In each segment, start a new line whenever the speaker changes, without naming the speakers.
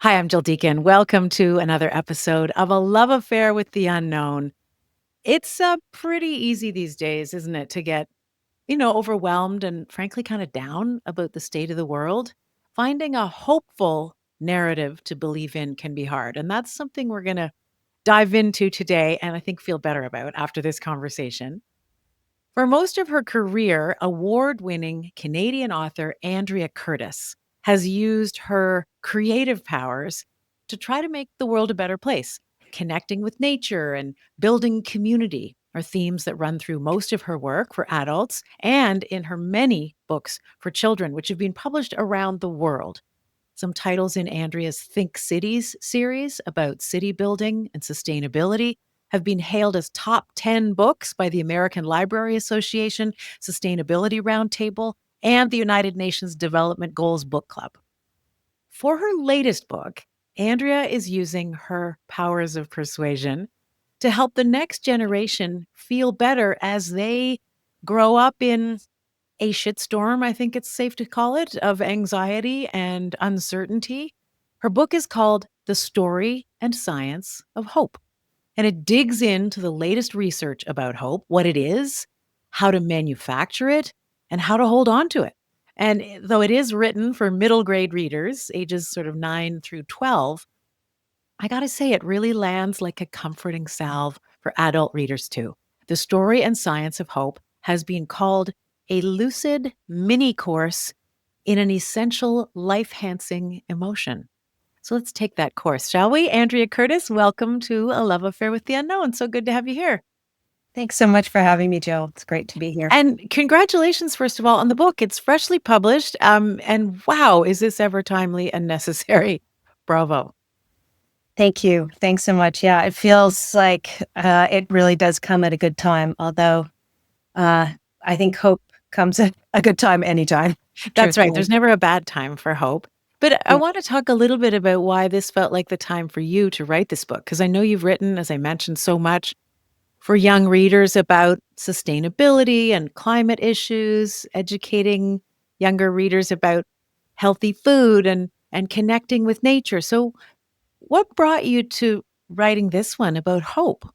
Hi, I'm Jill Deacon. Welcome to another episode of A Love Affair with the Unknown. It's pretty easy these days, isn't it, to get, overwhelmed and frankly kind of down about the state of the world. Finding a hopeful narrative to believe in can be hard. And that's something we're going to dive into today and I think feel better about after this conversation. For most of her career, award winning Canadian author Andrea Curtis has used her creative powers to try to make the world a better place. Connecting with nature and building community are themes that run through most of her work for adults and in her many books for children, which have been published around the world. Some titles in Andrea's Think Cities series about city building and sustainability have been hailed as top 10 books by the American Library Association, Sustainability Roundtable, and the United Nations Development Goals Book Club. For her latest book, Andrea is using her powers of persuasion to help the next generation feel better as they grow up in a shitstorm, I think it's safe to call it, of anxiety and uncertainty. Her book is called The Story and Science of Hope, and it digs into the latest research about hope, what it is, how to manufacture it, and how to hold on to it. And though it is written for middle grade readers, ages sort of 9 through 12, I gotta say, it really lands like a comforting salve for adult readers too. The Story and Science of Hope has been called a lucid mini course in an essential life enhancing emotion. So let's take that course, shall we? Andrea Curtis, welcome to A Love Affair with the Unknown. So good to have you here.
Thanks so much for having me, Jill. It's great to be here.
And congratulations, first of all, on the book. It's freshly published. And wow, is this ever timely and necessary? Bravo.
Thank you. Thanks so much. Yeah, it feels like it really does come at a good time, although I think hope comes at a good time anytime,
That's right.
truthfully.
There's never a bad time for hope. But I
Yeah.
want to talk a little bit about why this felt like the time for you to write this book, because I know you've written, as I mentioned, so much for young readers about sustainability and climate issues, educating younger readers about healthy food and connecting with nature. So what brought you to writing this one about hope?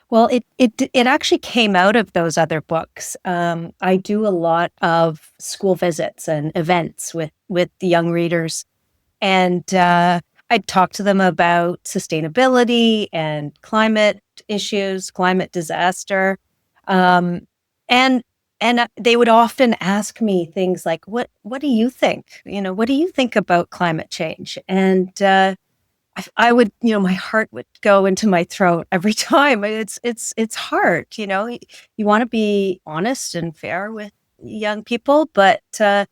Well, it actually came out of those other books. I do a lot of school visits and events with the young readers, and I talk to them about sustainability and climate issues, climate disaster, um, and they would often ask me things like, "What do you think? What do you think about climate change?" And I would, my heart would go into my throat every time. It's hard, You want to be honest and fair with young people, but the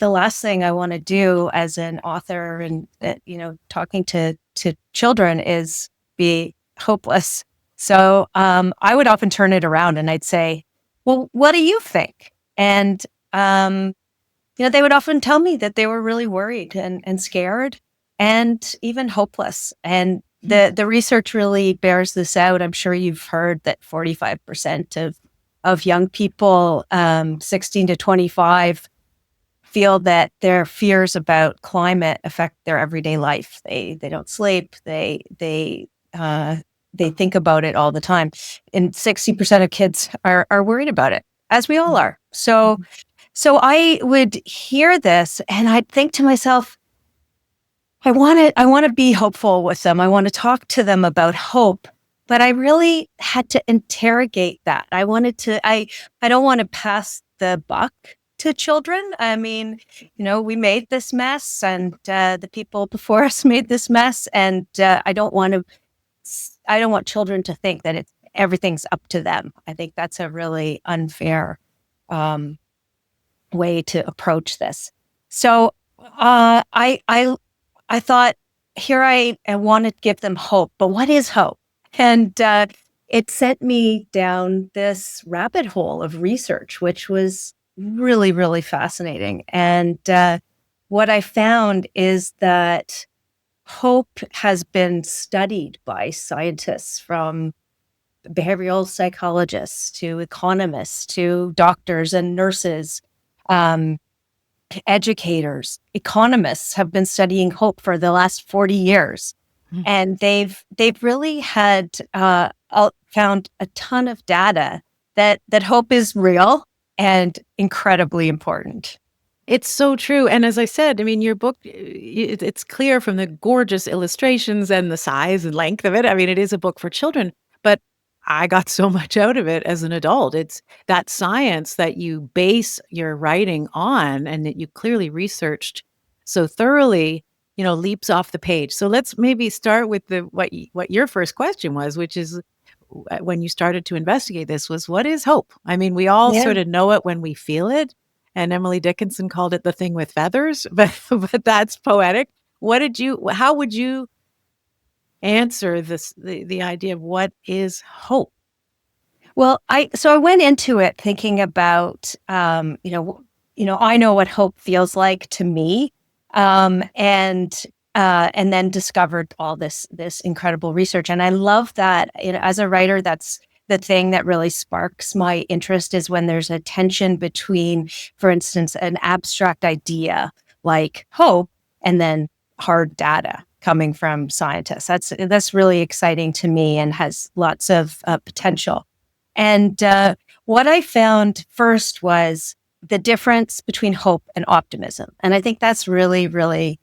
last thing I want to do as an author and talking to children is be hopeless. So I would often turn it around and I'd say, "Well, what do you think?" And they would often tell me that they were really worried and scared and even hopeless. And the research really bears this out. I'm sure you've heard that 45% of young people, 16 to 25, feel that their fears about climate affect their everyday life. They don't sleep. They think about it all the time, and 60% of kids are worried about it, as we all are. So I would hear this and I'd think to myself, I want to be hopeful with them. I want to talk to them about hope, but I really had to interrogate that. I don't want to pass the buck to children. I mean, we made this mess and the people before us made this mess. And I don't want children to think that everything's up to them. I think that's a really unfair, um, way to approach this. So I thought, here I want to give them hope, but what is hope? And it sent me down this rabbit hole of research, which was really, really fascinating. And what I found is that hope has been studied by scientists, from behavioral psychologists to economists to doctors and nurses. Um, educators, economists have been studying hope for the last 40 years.
Mm.
And they've really had found a ton of data that hope is real and incredibly important.
It's so true, and as I said, I mean, your book, it's clear from the gorgeous illustrations and the size and length of it. I mean, it is a book for children, but I got so much out of it as an adult. It's that science that you base your writing on and that you clearly researched so thoroughly, leaps off the page. So let's maybe start with the what your first question was, which is when you started to investigate this was, what is hope? I mean, we all
Yeah.
sort of know it when we feel it, and Emily Dickinson called it the thing with feathers, but that's poetic. How would you answer the idea of what is hope?
Well, I went into it thinking about, I know what hope feels like to me, and then discovered all this incredible research. And I love that, as a writer, that's the thing that really sparks my interest is when there's a tension between, for instance, an abstract idea like hope and then hard data coming from scientists. That's really exciting to me and has lots of potential. And what I found first was the difference between hope and optimism. And I think that's really, really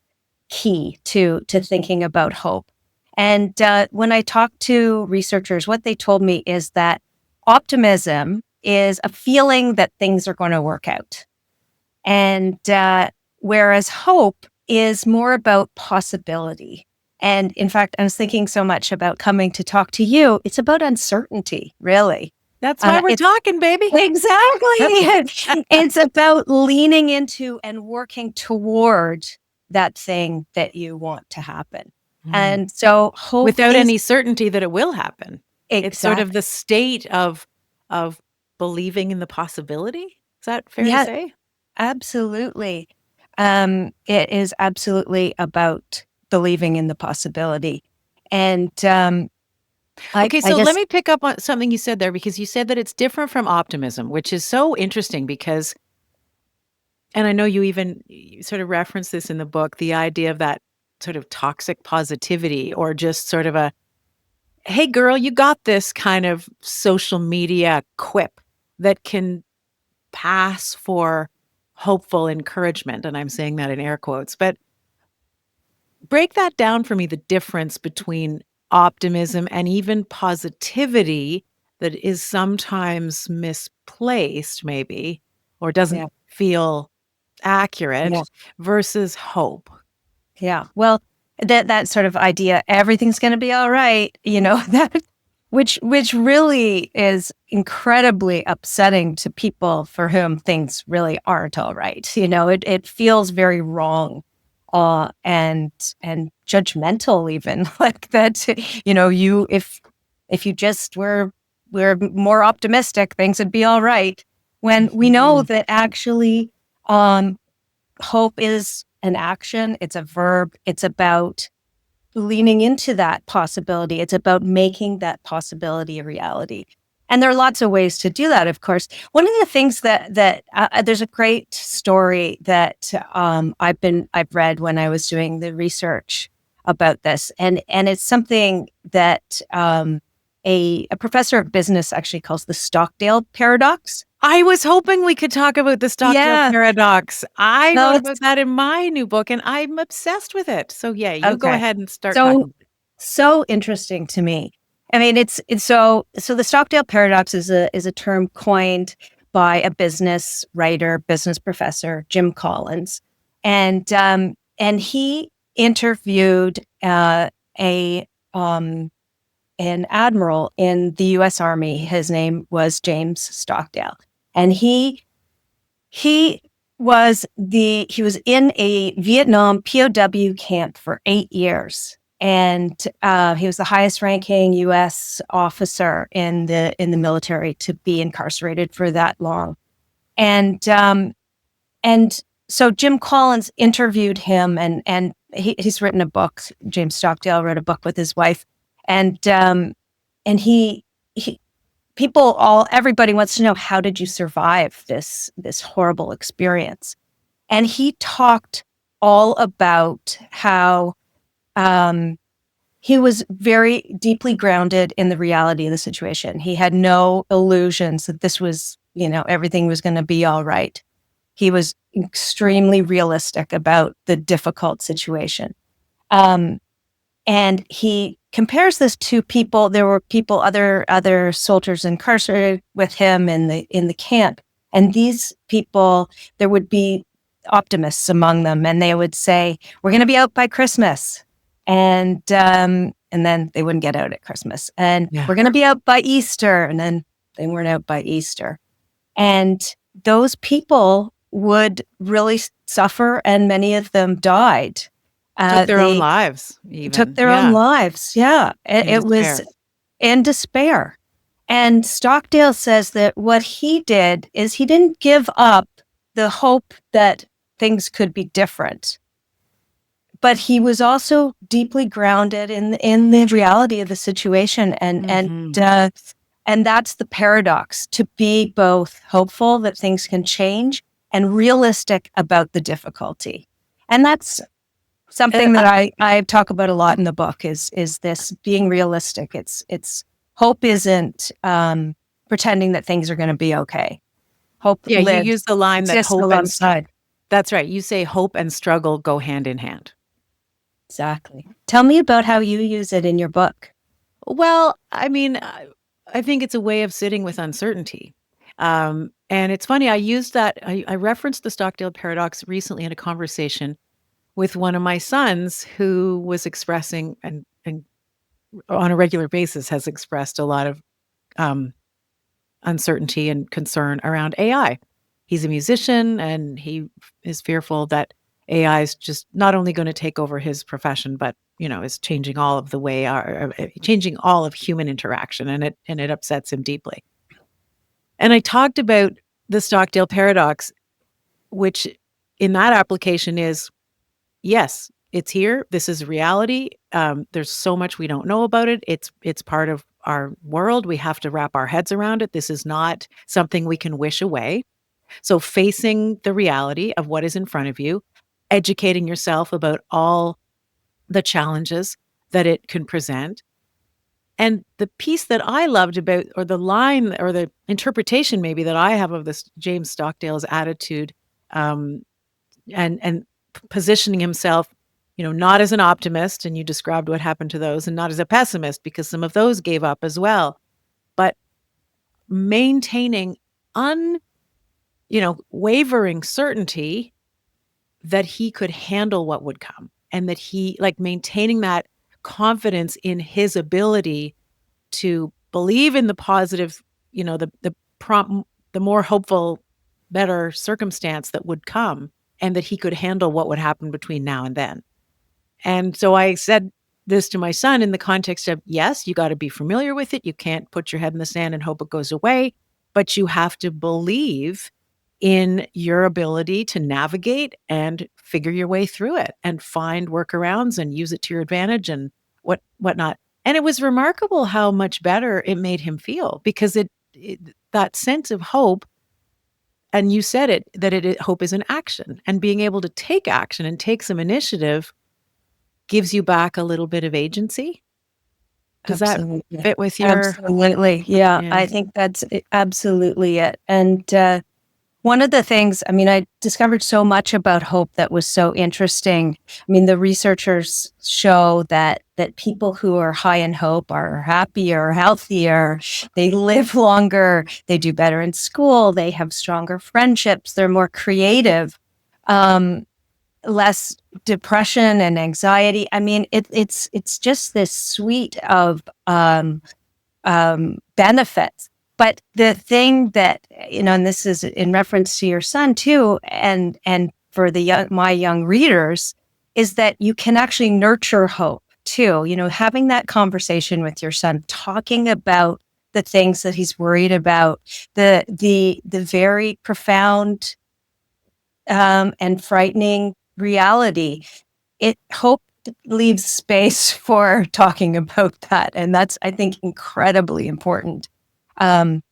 key to thinking about hope. And when I talked to researchers, what they told me is that optimism is a feeling that things are going to work out. And whereas hope is more about possibility. And in fact, I was thinking so much about coming to talk to you. It's about uncertainty, really.
That's why we're
It's
talking, baby.
exactly. It's about leaning into and working toward that thing that you want to happen.
Mm.
And so hope
Without
is
any certainty that it will happen. It's sort of
exact.
the state of believing in the possibility. Is that fair to
Yeah,
say?
absolutely. It is absolutely about believing in the possibility. And
Okay,
I
so let
just,
me pick up on something you said there because you said that it's different from optimism, which is so interesting because, and I know you sort of reference this in the book, the idea of that sort of toxic positivity or just sort of a, hey, girl, you got this kind of social media quip that can pass for hopeful encouragement. And I'm saying that in air quotes, but break that down for me, the difference between optimism and even positivity that is sometimes misplaced, maybe, or doesn't
yeah,
feel
yeah.
accurate versus hope.
Yeah. Well, that sort of idea, everything's going to be all right, that which really is incredibly upsetting to people for whom things really aren't all right. It feels very wrong, and judgmental even like that. You if you just were more optimistic, things would be all right. When we know
Mhm.
that actually, um, hope is an action, it's a verb, it's about leaning into that possibility, it's about making that possibility a reality. And there are lots of ways to do that, of course. One of the things that there's a great story that I've read when I was doing the research about this, and it's something that a professor of business actually calls the Stockdale paradox.
I was hoping we could talk about the Stockdale
Yeah,
paradox. I
no,
wrote
it's
about that in my new book, and I'm obsessed with it. So, yeah, you go
okay.
ahead and start
So
talking.
so interesting to me. I mean, it's so the Stockdale paradox is a term coined by a business writer, business professor, Jim Collins, and he interviewed a an admiral in the U.S. Army. His name was James Stockdale, and he he was in a Vietnam POW camp for 8 years, and he was the highest ranking U.S. officer in the military to be incarcerated for that long. And so Jim Collins interviewed him, and he's written a book. James Stockdale wrote a book with his wife, and he everybody wants to know, how did you survive this horrible experience? And he talked all about how um, he was very deeply grounded in the reality of the situation. He had no illusions that this was, everything was going to be all right. He was extremely realistic about the difficult situation. Um, and he compares this to people. There were people, other soldiers incarcerated with him in the camp, and these people, there would be optimists among them, and they would say, "We're going to be out by Christmas," and then they wouldn't get out at Christmas, and
Yeah.
we're going to be out by Easter, and then they weren't out by Easter, and those people would really suffer, and many of them died.
Took their own
They
lives
took
even.
their own
Yeah.
lives. Yeah,
In
it was
despair.
in despair. And Stockdale says that what he did is he didn't give up the hope that things could be different, but he was also deeply grounded in the reality of the situation,
Mhm.
and that's the paradox, to be both hopeful that things can change and realistic about the difficulty. And that's
And
something that I talk about a lot in the book, is this being realistic. It's hope isn't pretending that things are going to be okay. Hope
yeah, you
lives,
use the line that
exists
hope and
alongside.
that's right. You say hope and struggle go hand in hand.
Exactly. Tell me about how you use it in your book.
Well, I mean, I think it's a way of sitting with uncertainty. And it's funny, I referenced the Stockdale paradox recently in a conversation with one of my sons who was expressing and on a regular basis has expressed a lot of um, uncertainty and concern around AI. He's a musician and he is fearful that AI is just not only going to take over his profession, but is changing all of the way changing all of human interaction, and it upsets him deeply. And I talked about the Stockdale paradox, which in that application is yes, it's here. This is reality. There's so much we don't know about it. It's part of our world. We have to wrap our heads around it. This is not something we can wish away. So facing the reality of what is in front of you, educating yourself about all the challenges that it can present. And the piece that I loved about, or the line or the interpretation maybe that I have of this James Stockdale's attitude, um, and positioning himself, not as an optimist, and you described what happened to those, and not as a pessimist because some of those gave up as well, but maintaining un wavering certainty that he could handle what would come, and that he like maintaining that confidence in his ability to believe in the positive, the more hopeful, better circumstance that would come, and that he could handle what would happen between now and then. And so I said this to my son in the context of, yes, you got to be familiar with it. You can't put your head in the sand and hope it goes away, but you have to believe in your ability to navigate and figure your way through it and find workarounds and use it to your advantage and whatnot. And it was remarkable how much better it made him feel because it that sense of hope, and you said it, that hope is an action, and being able to take action and take some initiative gives you back a little bit of agency. Does that
Absolutely.
fit with your
Absolutely. Yeah,
yeah.
I think that's absolutely it. And one of the things, I mean, I discovered so much about hope that was so interesting. I mean, the researchers show that people who are high in hope are happier, healthier, they live longer, they do better in school, they have stronger friendships, they're more creative, um, less depression and anxiety. I mean, it's just this suite of benefits. But the thing that, and this is in reference to your son too, and for my young readers, is that you can actually nurture hope too. Having that conversation with your son, talking about the things that he's worried about, the very profound and frightening reality. Hope leaves space for talking about that, and that's, I think, incredibly important. Um,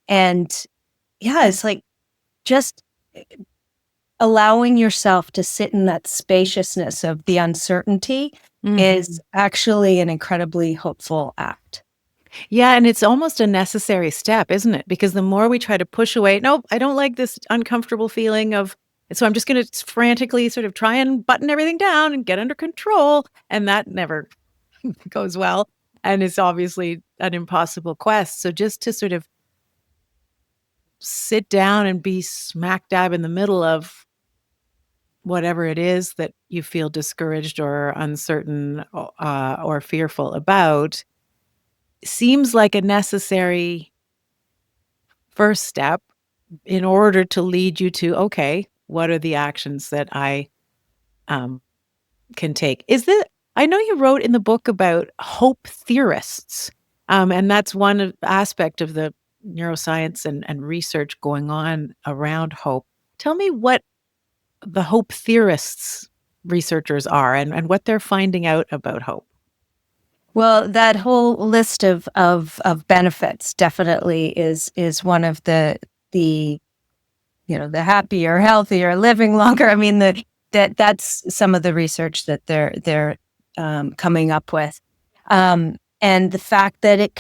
and yeah, it's like just allowing yourself to sit in that spaciousness of the uncertainty is
Mhm.
actually an incredibly hopeful act.
Yeah, and it's almost a necessary step, isn't it? Because the more we try to push away, "Nope, I don't like this uncomfortable feeling of so I'm just gonna frantically sort of try and button everything down and get under control," and that never goes well, and it's obviously an impossible quest. So just to sort of sit down and be smack dab in the middle of whatever it is that you feel discouraged or uncertain or fearful about seems like a necessary first step in order to lead you to, okay, what are the actions that I um, can take? Is that I know you wrote in the book about hope theorists, and that's aspect of the neuroscience and research going on around hope. Tell me what the hope theorists researchers are and what they're finding out about hope.
Well, that whole list of benefits definitely is one of the the happier, healthier, living longer. I mean, that's some of the research that they're coming up with, and the fact that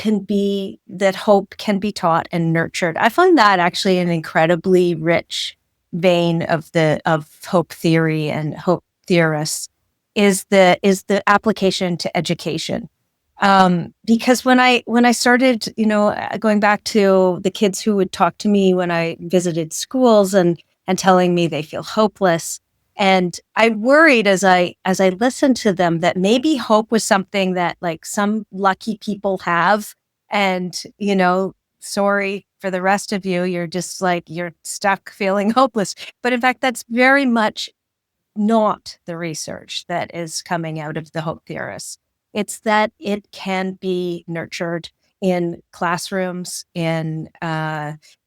that hope can be taught and nurtured. I find that actually an incredibly rich vein of hope theory and hope theorists is the application to education. Because when I started, going back to the kids who would talk to me when I visited schools and telling me they feel hopeless, and I worried as I listened to them that maybe hope was something that like some lucky people have, and sorry for the rest of you, you're just like you're stuck feeling hopeless. But in fact, that's very much not the research that is coming out of the hope theorists. It's that it can be nurtured in classrooms, in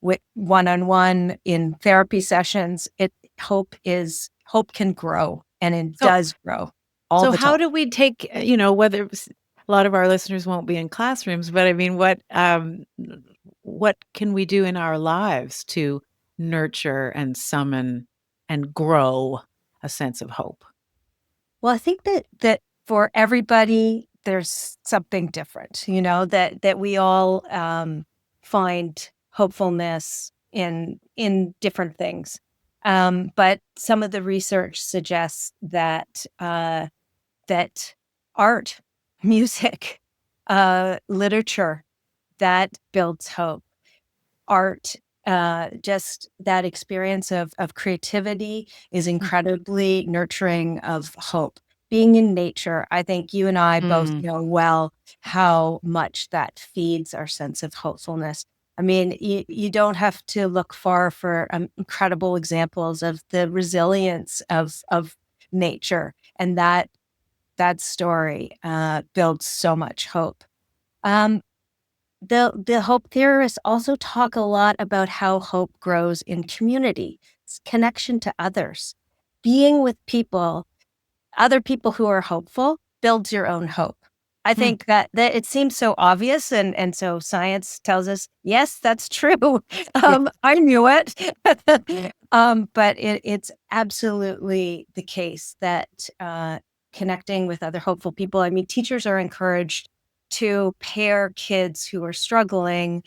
with one-on-one, in therapy sessions. It hope can grow, and it
So
does grow all
So
the time.
how do we take, whether a lot of our listeners won't be in classrooms, but I mean, what can we do in our lives to nurture and summon and grow a sense of hope?
Well, I think that for everybody, there's something different, that we all find hopefulness in different things. But some of the research suggests that art, music, literature that builds hope. Art, just that experience of creativity is incredibly nurturing of hope. Being in nature, I think you and I both
Mm,
know well how much that feeds our sense of hopefulness. I mean, you don't have to look far for incredible examples of the resilience of nature, and that story builds so much hope. Um, the hope theorists also talk a lot about how hope grows in community, connection to others, being with people, other people who are hopeful builds your own hope. I
mm.
think that it seems so obvious, and so science tells us, yes, that's true.
Yeah,
I knew it. But it's absolutely the case that connecting with other hopeful people. I mean, teachers are encouraged to pair kids who are struggling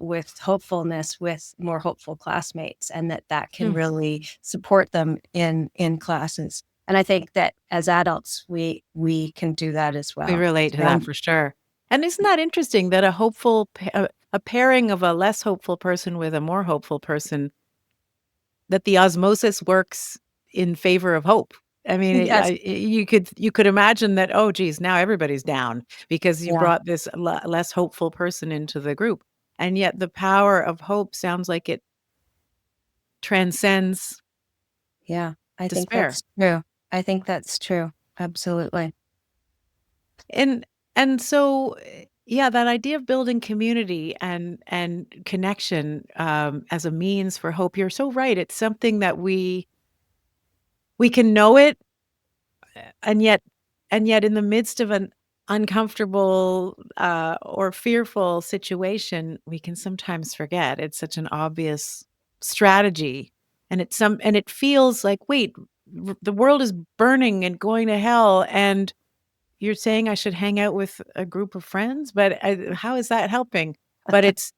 with hopefulness with more hopeful classmates, and that can
mm.
really support them in classes. And I think that as adults, we can do that as
We
well.
relate
It's
to that
one
for sure. And isn't that interesting that a pairing of a less hopeful person with a more hopeful person that the osmosis works in favor of hope. I mean,
yes,
you could imagine that, "Oh, geez, now everybody's down because you
yeah,
brought this less hopeful person into the group." And yet the power of hope sounds like it transcends
yeah. I think
despair.
that's true. I think that's true. Absolutely.
And yeah, that idea of building community and connection, as a means for hope, you're so right. It's something that we can know it. And yet in the midst of an uncomfortable, or fearful situation, we can sometimes forget. It's such an obvious strategy, and it feels like, wait, the world is burning and going to hell, and you're saying I should hang out with a group of friends, but how is that helping? But it's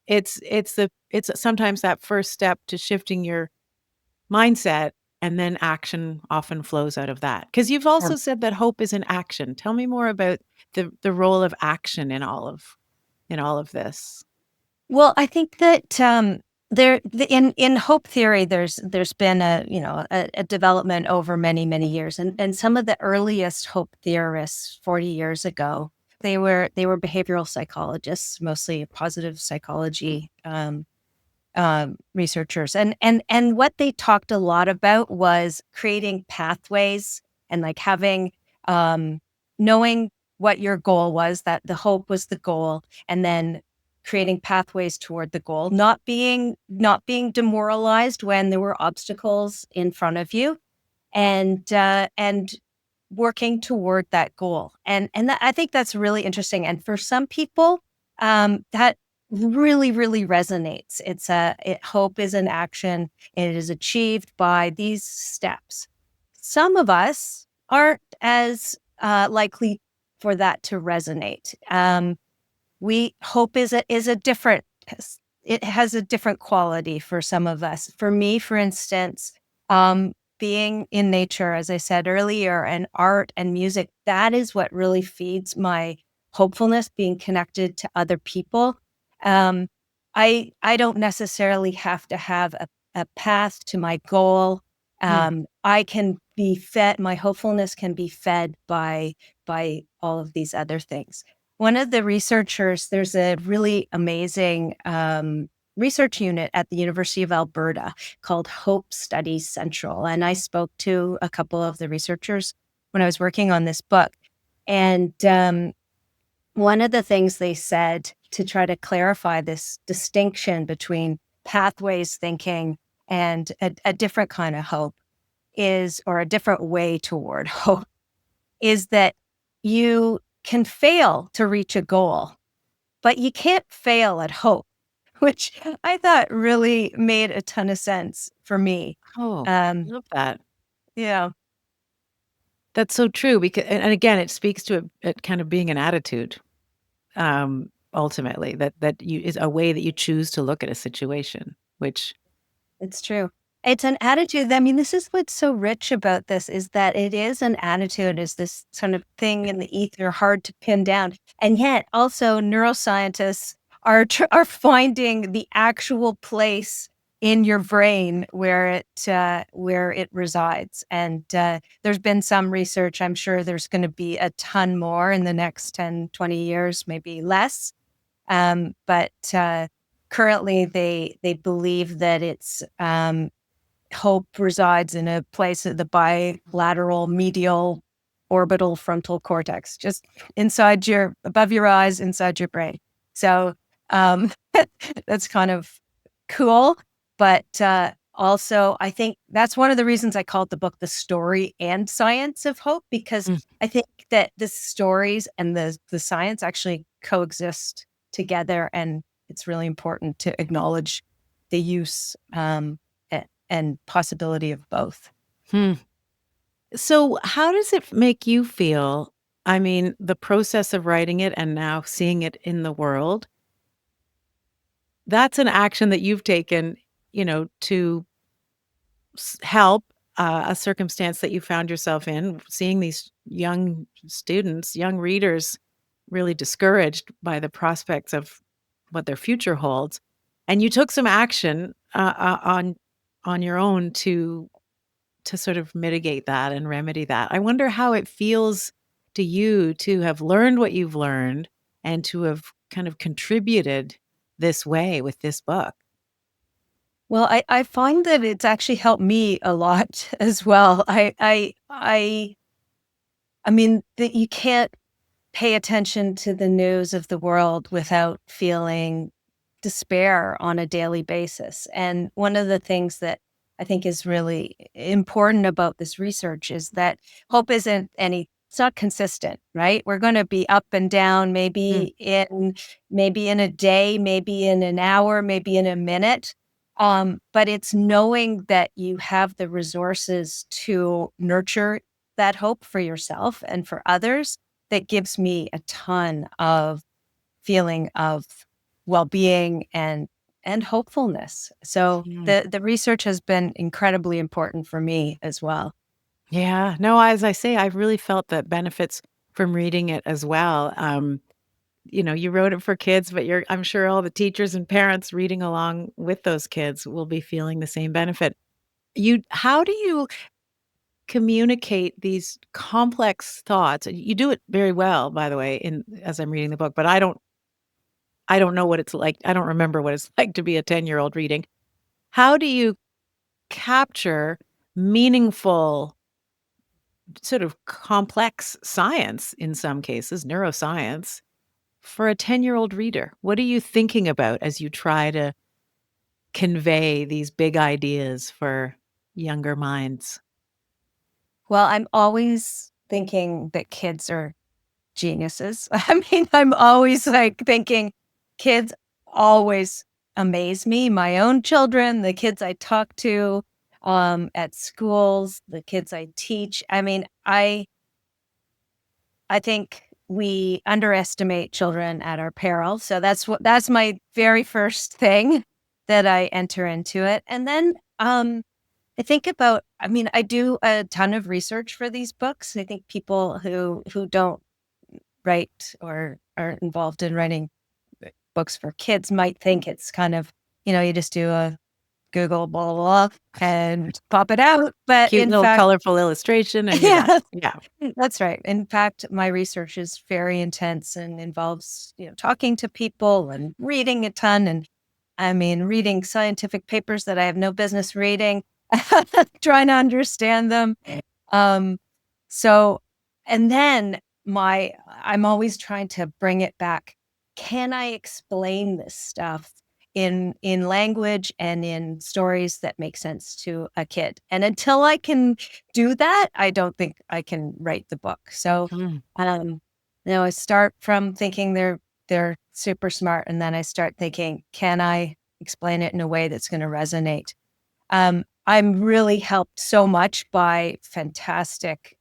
sometimes that first step to shifting your mindset, and then action often flows out of that. Because you've
Yeah.
also said that hope is an action. Tell me more about the role of action in all of this.
Well, I think that in hope theory, there's been a development over many years, and some of the earliest hope theorists 40 years ago, they were behavioral psychologists, mostly positive psychology researchers, and what they talked a lot about was creating pathways and like having um, knowing what your goal was, that the hope was the goal, and then creating pathways toward the goal, not being demoralized when there were obstacles in front of you, and working toward that goal. And that, I think that's really interesting. And for some people, that really resonates. Hope is an action. And it is achieved by these steps. Some of us aren't as likely for that to resonate. We hope is a different. It has a different quality for some of us. For me, for instance, being in nature, as I said earlier, and art and music, that is what really feeds my hopefulness, being connected to other people. Um, I don't necessarily have to have a path to my goal.
Hmm.
I can be fed, my hopefulness can be fed by all of these other things. One of the researchers, there's a really amazing research unit at the University of Alberta called Hope Studies Central. And I spoke to a couple of the researchers when I was working on this book. And one of the things they said to try to clarify this distinction between pathways thinking and a different kind of hope is, or a different way toward hope, is that you can fail to reach a goal, but you can't fail at hope, which I thought really made a ton of sense for me.
Oh, I
Um,
love that.
yeah,
That's so true because, and again, it speaks to it kind of being an attitude, ultimately, that you is a way that you choose to look at a situation, which
it's true. It's an attitude. I mean, this is what's so rich about this, is that it is an attitude, is this sort of thing in the ether, hard to pin down. And yet also neuroscientists are finding the actual place in your brain where it resides. And there's been some research. I'm sure there's going to be a ton more in the next 10, 20 years, maybe less. But currently they believe that it's hope resides in a place at the bilateral medial orbital frontal cortex, just above your eyes, inside your brain. So um, that's kind of cool. But also, I think that's one of the reasons I called the book The Story and Science of Hope, because
mm,
I think that the stories and the science actually coexist together. And it's really important to acknowledge the use and possibility of both.
hmm. So, how does it make you feel? I mean, the process of writing it and now seeing it in the world, that's an action that you've taken, to help a circumstance that you found yourself in, seeing these young students, young readers really discouraged by the prospects of what their future holds. And you took some action on your own to sort of mitigate that and remedy that. I wonder how it feels to you to have learned what you've learned and to have kind of contributed this way with this book.
Well, I find that it's actually helped me a lot as well. I mean that you can't pay attention to the news of the world without feeling despair on a daily basis. And one of the things that I think is really important about this research is that hope it's not consistent, right? We're going to be up and down,
Mm,
maybe in a day, maybe in an hour, maybe in a minute. But it's knowing that you have the resources to nurture that hope for yourself and for others that gives me a ton of feeling of well-being and hopefulness. So
Mm.
the research has been incredibly important for me as well.
Yeah. No, as I say, I've really felt the benefits from reading it as well. You wrote it for kids, but I'm sure all the teachers and parents reading along with those kids will be feeling the same benefit. How do you communicate these complex thoughts? You do it very well, by the way, in as I'm reading the book, but I don't know what it's like. I don't remember what it's like to be a 10-year-old reading. How do you capture meaningful, sort of complex science in some cases, neuroscience, for a 10-year-old reader? What are you thinking about as you try to convey these big ideas for younger minds?
Well, I'm always thinking that kids are geniuses. I mean, I'm always like thinking kids always amaze me. My own children, the kids I talk to at schools, the kids I teach. I mean, I think we underestimate children at our peril. So that's my very first thing that I enter into it. And then I think about I mean, I do a ton of research for these books. I think people who don't write or are involved in writing books for kids might think it's kind of, you just do a Google blah, blah, blah and pop it out. But
Cute
in
little
fact,
colorful illustration and you're done.
yeah,
Yeah.
that's right. In fact, my research is very intense and involves, talking to people and reading a ton. And I mean, reading scientific papers that I have no business reading, trying to understand them. Um, so, and then I'm always trying to bring it back. Can I explain this stuff in language and in stories that make sense to a kid? And until I can do that, I don't think I can write the book. So,
Mm.
um, I start from thinking they're super smart, and then I start thinking, can I explain it in a way that's going to resonate? I'm really helped so much by fantastic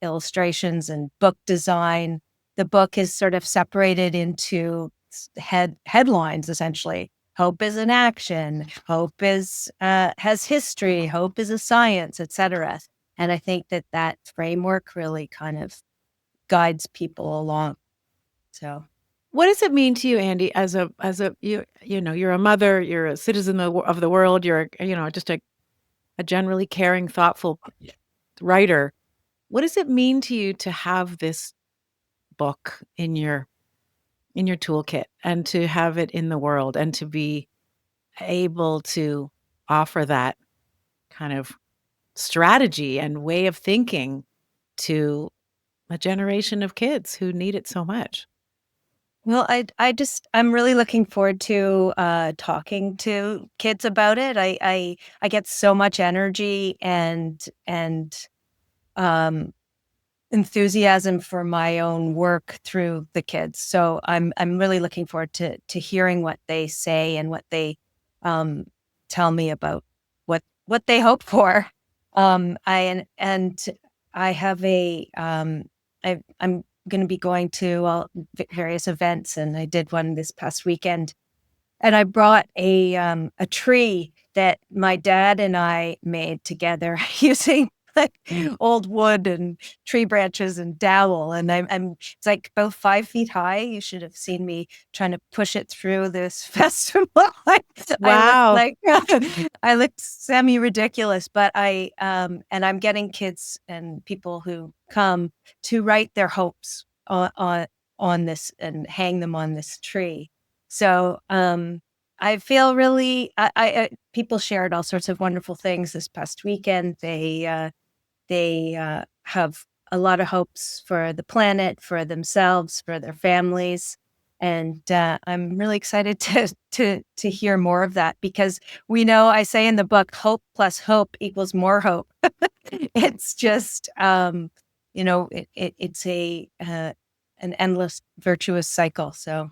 illustrations and book design. The book is sort of separated into headlines, essentially. Hope is an action. Hope is has history. Hope is a science, etc. And I think that framework really kind of guides people along. So.
What does it mean to you, Andy, you're a mother, you're a citizen of the world, you're, just a generally caring, thoughtful writer. What does it mean to you to have this book in your toolkit and to have it in the world and to be able to offer that kind of strategy and way of thinking to a generation of kids who need it so much?
Well, I'm really looking forward to talking to kids about it. I get so much energy and um enthusiasm for my own work through the kids. So I'm really looking forward to hearing what they say and what they um tell me about what they hope for. And I have I'm going to be going to various events, and I did one this past weekend, and I brought a tree that my dad and I made together using like old wood and tree branches and dowel. And I'm it's like about 5 feet high. You should have seen me trying to push it through this festival. I looked
Wow.
like I looked semi ridiculous, but and I'm getting kids and people who come to write their hopes on this and hang them on this tree. So, I feel really people shared all sorts of wonderful things this past weekend. They have a lot of hopes for the planet, for themselves, for their families, and I'm really excited to hear more of that because we know I say in the book, hope plus hope equals more hope. It's just it's a an endless virtuous cycle. So.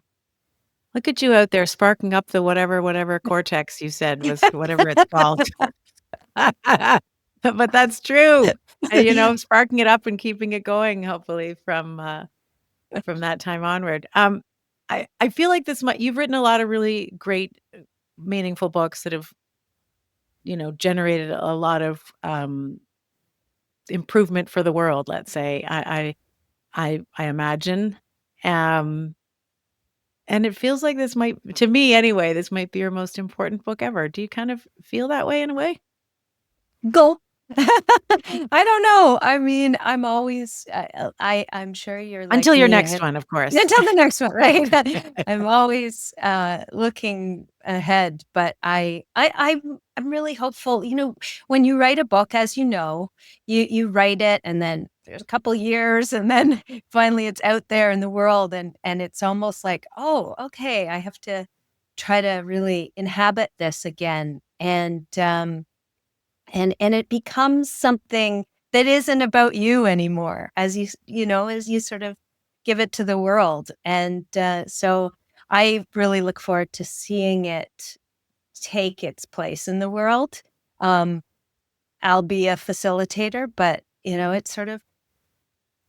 Look at you out there sparking up the whatever cortex you said was whatever it's called. But that's true. And, sparking it up and keeping it going, hopefully, from that time onward. I feel like you've written a lot of really great, meaningful books that have, generated a lot of, improvement for the world, let's say. I imagine. Um, and it feels like to me anyway, this might be your most important book ever. Do you kind of feel that way in a way?
Go. I don't know. I mean, I'm always I'm sure you're like
Until your
me.
next one, of course.
Until the next one, right? I'm always looking ahead, but I'm really hopeful. When you write a book, as you know, you write it, and then there's a couple years, and then finally it's out there in the world, and it's almost like, oh, okay, I have to try to really inhabit this again, and it becomes something that isn't about you anymore, as as you sort of give it to the world. And so I really look forward to seeing it take its place in the world. um I'll be a facilitator, but it's sort of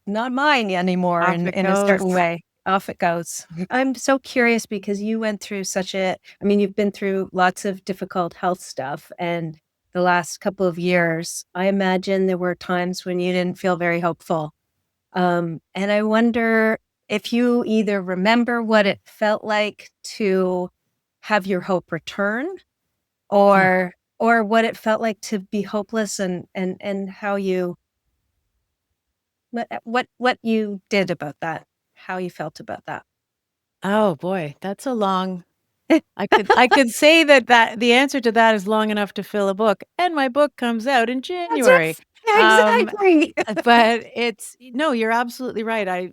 not mine anymore
Off it
in a
goes.
certain way. Off it goes. I'm so curious because you went through I mean, you've been through lots of difficult health stuff, and the last couple of years, I imagine there were times when you didn't feel very hopeful. And I wonder if you either remember what it felt like to have your hope return,
Hmm.
or what it felt like to be hopeless, and how you what you did about that, how you felt about that.
Oh boy, that's a long I could say that the answer to that is long enough to fill a book, and my book comes out in
That's
January.
it.
Um,
Exactly.
but no, you're absolutely right.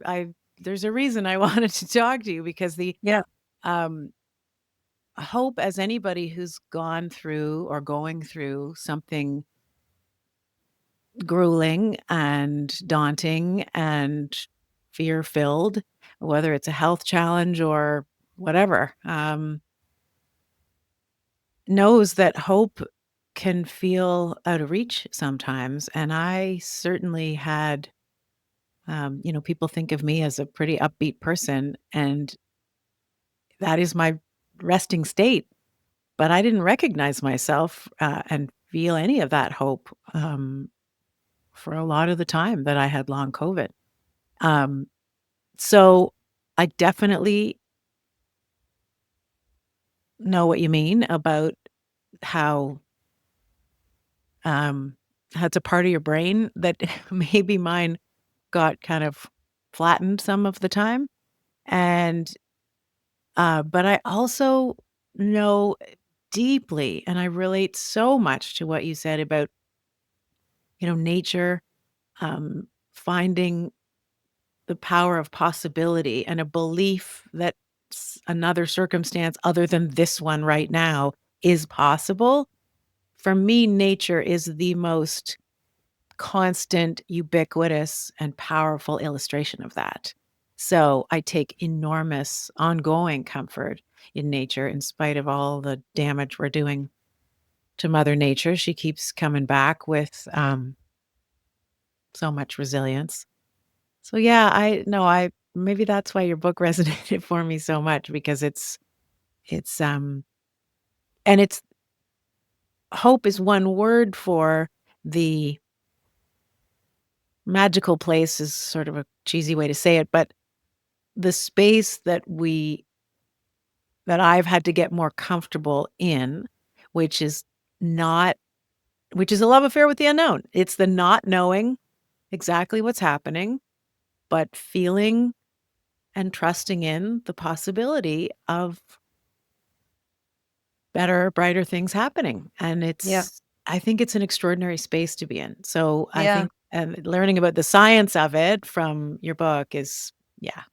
There's a reason I wanted to talk to you because the
Yeah.
um hope, as anybody who's gone through or going through something grueling and daunting and fear-filled, whether it's a health challenge or whatever, knows that hope can feel out of reach sometimes. And I certainly had, people think of me as a pretty upbeat person, and that is my resting state. But I didn't recognize myself and feel any of that hope for a lot of the time that I had long COVID. Um, so I definitely know what you mean about how um, that's a part of your brain that maybe mine got kind of flattened some of the time. And but I also know deeply, and I relate so much to what you said about, nature, finding the power of possibility and a belief that another circumstance other than this one right now is possible. For me, nature is the most constant, ubiquitous, and powerful illustration of that. So I take enormous ongoing comfort in nature in spite of all the damage we're doing to Mother Nature. She keeps coming back with so much resilience. So yeah, I know I maybe that's why your book resonated for me so much because it's and it's hope is one word for the magical place is sort of a cheesy way to say it, but the space that I've had to get more comfortable in, which is not which is a love affair with the unknown. It's the not knowing exactly what's happening, but feeling and trusting in the possibility of better, brighter things happening, and
Yeah.
I think it's an extraordinary space to be in. So, I
Yeah.
think learning about the science of it from your book is yeah,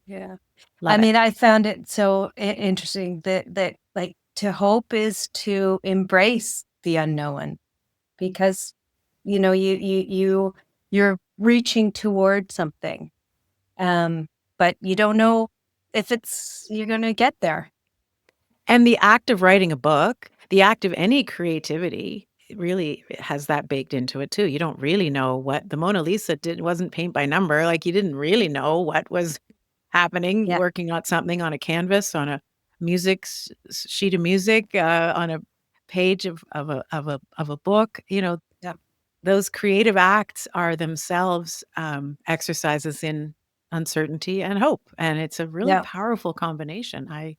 Yeah. I
love it.
mean, I found it so interesting that like to hope is to embrace the unknown, because you're reaching toward something, but you don't know if it's you're gonna get there.
And the act of writing a book, the act of any creativity, it really has that baked into it too. You don't really know what the Mona Lisa did wasn't paint by number, like, you didn't really know what was happening,
Yeah,
working on something on a canvas, on a music sheet of music, on a page of a book,
yeah,
those creative acts are themselves, exercises in uncertainty and hope, and it's a really
yeah.
powerful combination. I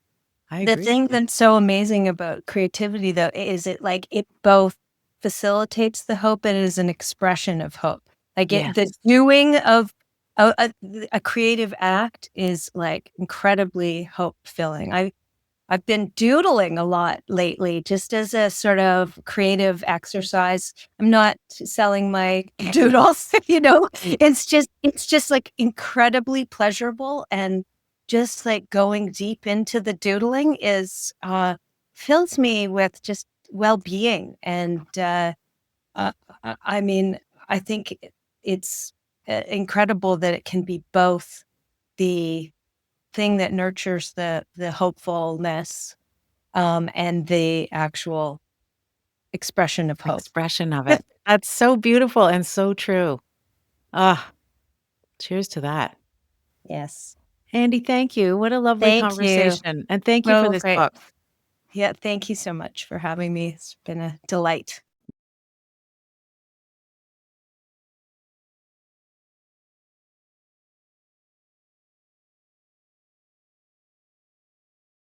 The
agree with
thing
you.
that's so amazing about creativity, though, is it like it both facilitates the hope and is an expression of hope. Like the
Yes.
doing of a creative act is like incredibly hope filling. I've been doodling a lot lately just as a sort of creative exercise. I'm not selling my doodles, you know. It's just like incredibly pleasurable and just like going deep into the doodling is fills me with just well-being and uh, I mean, I think it's incredible that it can be both the thing that nurtures the hopefulness and the actual expression of hope.
Expression of it. That's so beautiful and so true. Ah, cheers to that.
Yes.
Andy, thank you. What a lovely
Thank you.
conversation, and thank you for
Oh,
this
great.
book.
Yeah, thank you so much for having me. It's been a delight.